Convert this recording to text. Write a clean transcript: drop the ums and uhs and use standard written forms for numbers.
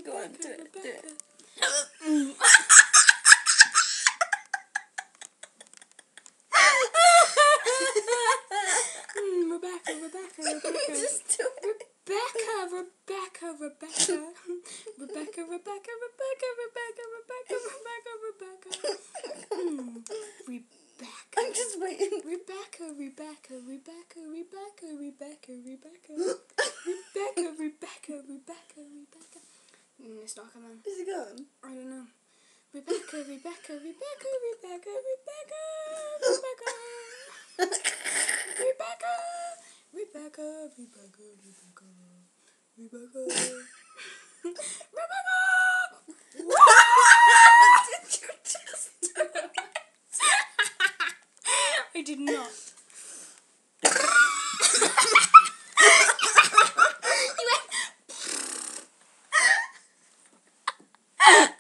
Go on, do it. Rebecca. Just do it. Rebecca. I'm just waiting. Rebecca. It's not coming. Is it gone? I don't know. Rebecca. Did you just do it? I did not. You went.